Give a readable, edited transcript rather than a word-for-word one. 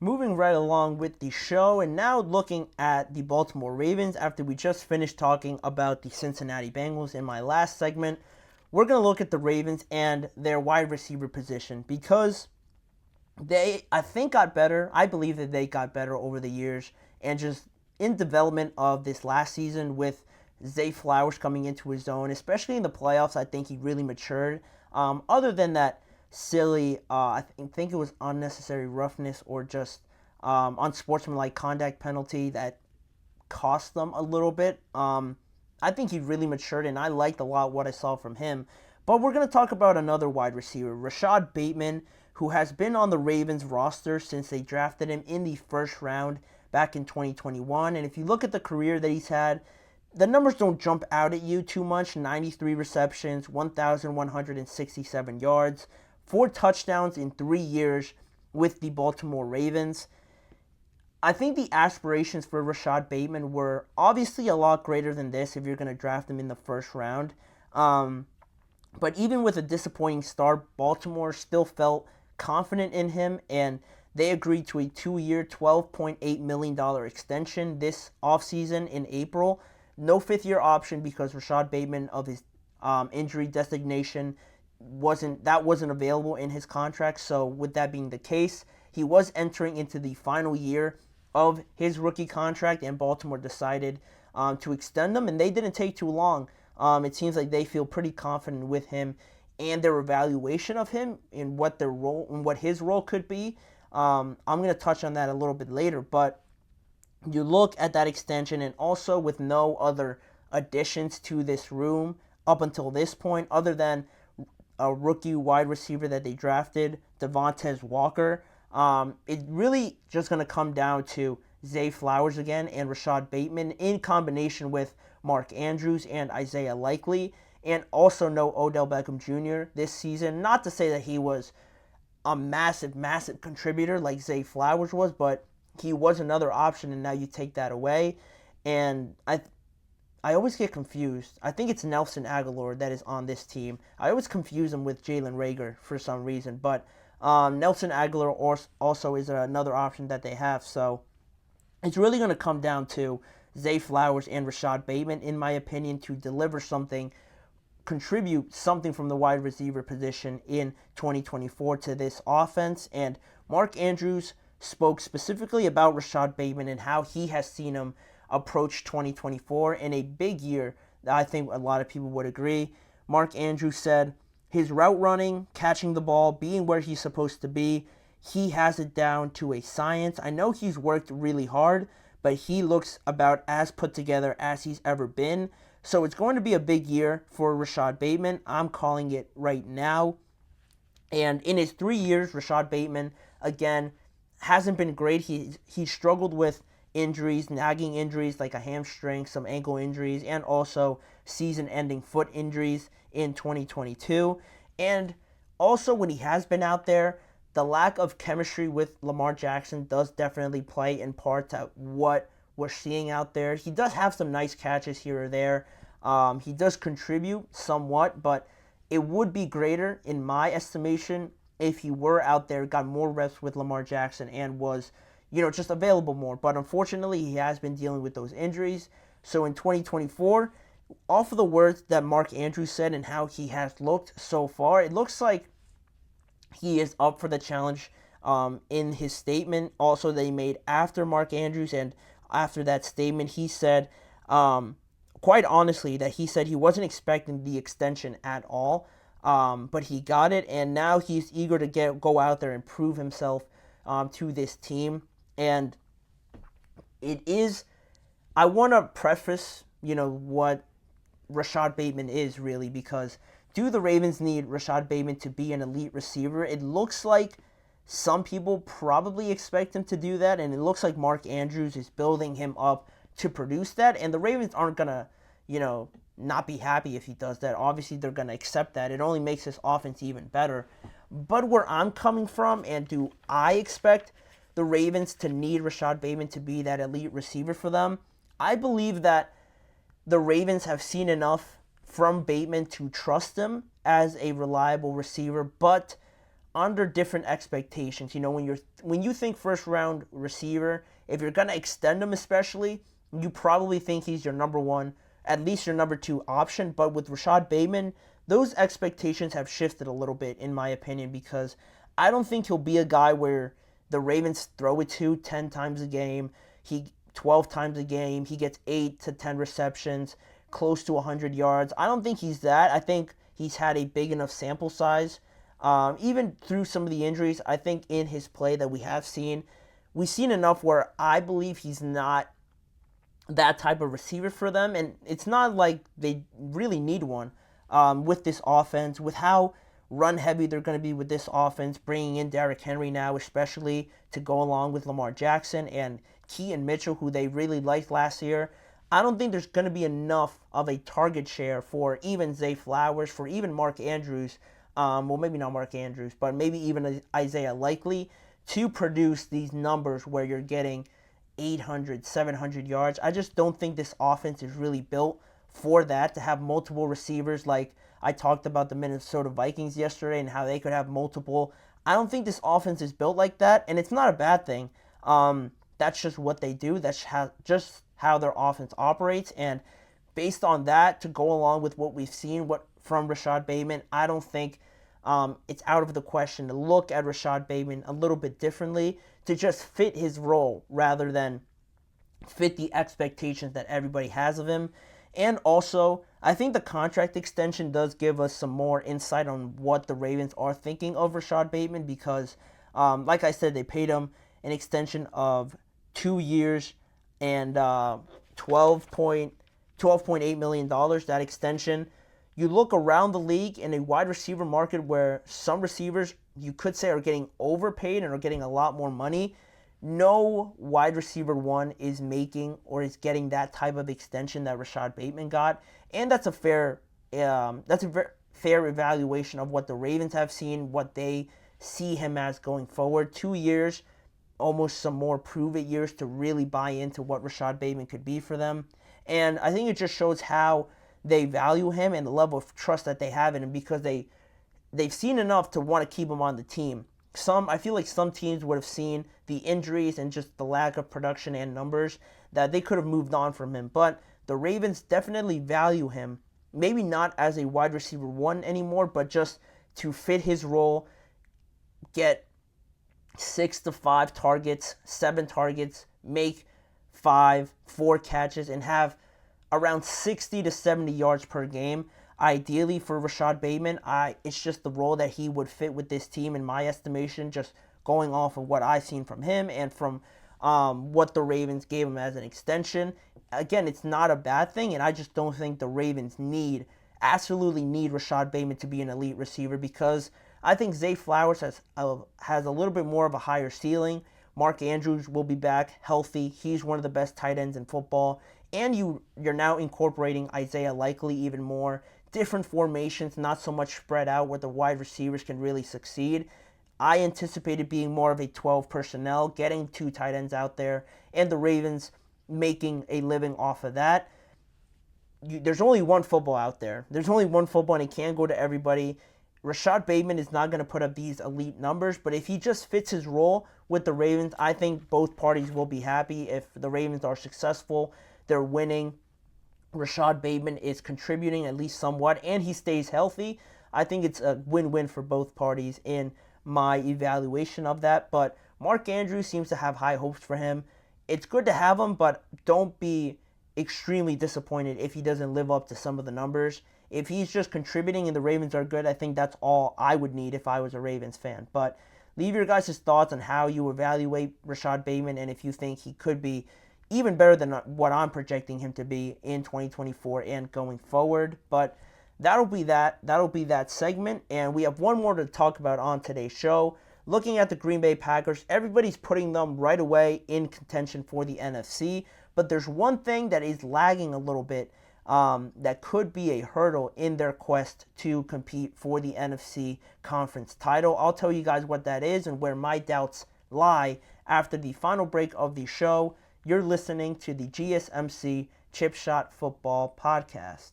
Moving right along with the show, and now looking at the Baltimore Ravens after we just finished talking about the Cincinnati Bengals in my last segment. We're going to look at the Ravens and their wide receiver position because they, I think, got better. I believe that they got better over the years and just in development of this last season with Zay Flowers coming into his own, especially in the playoffs. I think he really matured. Other than that silly, I think it was unnecessary roughness or just unsportsmanlike conduct penalty that cost them a little bit. I think he really matured, and I liked a lot what I saw from him. But we're going to talk about another wide receiver, Rashod Bateman, who has been on the Ravens roster since they drafted him in the first round back in 2021. And if you look at the career that he's had, the numbers don't jump out at you too much. 93 receptions, 1,167 yards, 4 touchdowns in 3 years with the Baltimore Ravens. I think the aspirations for Rashod Bateman were obviously a lot greater than this if you're going to draft him in the first round. But even with a disappointing start, Baltimore still felt confident in him, and they agreed to a 2-year, $12.8 million extension this offseason in April. No fifth-year option because Rashod Bateman, of his injury designation, wasn't available in his contract. So with that being the case, he was entering into the final year of his rookie contract, and Baltimore decided to extend him, and they didn't take too long. It seems like they feel pretty confident with him and their evaluation of him and what their role and what his role could be. I'm going to touch on that a little bit later, but you look at that extension, and also with no other additions to this room up until this point, other than a rookie wide receiver that they drafted, Devontae Walker. It really just going to come down to Zay Flowers again and Rashod Bateman in combination with Mark Andrews and Isaiah Likely, and also no Odell Beckham Jr. this season. Not to say that he was a massive contributor like Zay Flowers was, but he was another option, and now you take that away. And I always get confused. I think it's Nelson Aguilar that is on this team. I always confuse him with Jalen Reagor for some reason, but Nelson Aguilar also is another option that they have. So it's really going to come down to Zay Flowers and Rashod Bateman, in my opinion, to deliver something, contribute something from the wide receiver position in 2024 to this offense. And Mark Andrews spoke specifically about Rashod Bateman and how he has seen him approach 2024 in a big year. I think a lot of people would agree. Mark Andrews said his route running, catching the ball, being where he's supposed to be, he has it down to a science. I know he's worked really hard, but he looks about as put together as he's ever been. So it's going to be a big year for Rashod Bateman. I'm calling it right now. And in his 3 years, Rashod Bateman, again, hasn't been great. He struggled with injuries, nagging injuries like a hamstring, some ankle injuries, and also season-ending foot injuries in 2022. And also when he has been out there, the lack of chemistry with Lamar Jackson does definitely play in part to what we're seeing out there. He does have some nice catches here or there. He does contribute somewhat, but it would be greater, in my estimation, if he were out there, got more reps with Lamar Jackson, and was, just available more. But unfortunately, he has been dealing with those injuries. So in 2024, off of the words that Mark Andrews said and how he has looked so far, it looks like he is up for the challenge in his statement also that he made after Mark Andrews. And after that statement, he said, quite honestly, that he said he wasn't expecting the extension at all. But he got it, and now he's eager to go out there and prove himself to this team. And it is, I want to preface, what Rashod Bateman is really, because do the Ravens need Rashod Bateman to be an elite receiver? It looks like some people probably expect him to do that, and it looks like Mark Andrews is building him up to produce that, and the Ravens aren't going to, not be happy if he does that. Obviously, they're going to accept that. It only makes this offense even better. But where I'm coming from, and do I expect the Ravens to need Rashod Bateman to be that elite receiver for them? I believe that the Ravens have seen enough from Bateman to trust him as a reliable receiver, but under different expectations. When you think first round receiver, if you're gonna extend him especially, you probably think he's your number one, at least your number two option. But with Rashod Bateman, those expectations have shifted a little bit, in my opinion, because I don't think he'll be a guy where the Ravens throw it to 10 times a game, 12 times a game, he gets 8 to 10 receptions, close to 100 yards. I don't think he's that. I think he's had a big enough sample size. Even through some of the injuries, I think in his play that we've seen enough where I believe he's not that type of receiver for them, and it's not like they really need one with this offense, with how run heavy they're going to be with this offense, bringing in Derrick Henry now, especially to go along with Lamar Jackson and Keaton Mitchell, who they really liked last year. I don't think there's going to be enough of a target share for even Zay Flowers, for even Mark Andrews, well, maybe not Mark Andrews, but maybe even Isaiah Likely, to produce these numbers where you're getting 800, 700 yards. I just don't think this offense is really built for that, to have multiple receivers like I talked about the Minnesota Vikings yesterday and how they could have multiple. I don't think this offense is built like that, and it's not a bad thing. That's just what they do. That's just how their offense operates, and based on that, to go along with what we've seen from Rashod Bateman, I don't think it's out of the question to look at Rashod Bateman a little bit differently, to just fit his role rather than fit the expectations that everybody has of him. And also, I think the contract extension does give us some more insight on what the Ravens are thinking of Rashod Bateman, because, like I said, they paid him an extension of 2 years and $12.8 million, that extension. You look around the league in a wide receiver market where some receivers you could say are getting overpaid and are getting a lot more money. No wide receiver one is making or is getting that type of extension that Rashod Bateman got, and that's a fair evaluation of what the Ravens have seen, what they see him as going forward. 2 years, almost some more prove-it years to really buy into what Rashod Bateman could be for them. And I think it just shows how they value him and the level of trust that they have in him, because they've seen enough to want to keep him on the team. I feel like some teams would have seen the injuries and just the lack of production and numbers that they could have moved on from him. But the Ravens definitely value him, maybe not as a wide receiver one anymore, but just to fit his role, get 6 to 5 targets, 7 targets, make 4 catches, and have around 60 to 70 yards per game. Ideally for Rashod Bateman, it's just the role that he would fit with this team in my estimation, just going off of what I've seen from him and from what the Ravens gave him as an extension. Again, it's not a bad thing, and I just don't think the Ravens absolutely need Rashod Bateman to be an elite receiver, because I think Zay Flowers has a little bit more of a higher ceiling. Mark Andrews will be back healthy. He's one of the best tight ends in football. And you're now incorporating Isaiah Likely even more. Different formations, not so much spread out where the wide receivers can really succeed. I anticipated being more of a 12 personnel, getting 2 tight ends out there, and the Ravens making a living off of that. There's only one football out there. There's only one football, and it can't go to everybody. Rashod Bateman is not going to put up these elite numbers, but if he just fits his role with the Ravens, I think both parties will be happy. If the Ravens are successful, they're winning, Rashod Bateman is contributing at least somewhat, and he stays healthy, I think it's a win-win for both parties in my evaluation of that. But Mark Andrews seems to have high hopes for him. It's good to have him, but don't be extremely disappointed if he doesn't live up to some of the numbers. If he's just contributing and the Ravens are good, I think that's all I would need if I was a Ravens fan. But leave your guys' thoughts on how you evaluate Rashod Bateman, and if you think he could be even better than what I'm projecting him to be in 2024 and going forward. But that'll be that segment, and we have one more to talk about on today's show. Looking at the Green Bay Packers, everybody's putting them right away in contention for the NFC, but there's one thing that is lagging a little bit that could be a hurdle in their quest to compete for the NFC conference title. I'll tell you guys what that is and where my doubts lie after the final break of the show. You're listening to the GSMC Chip Shot Football Podcast.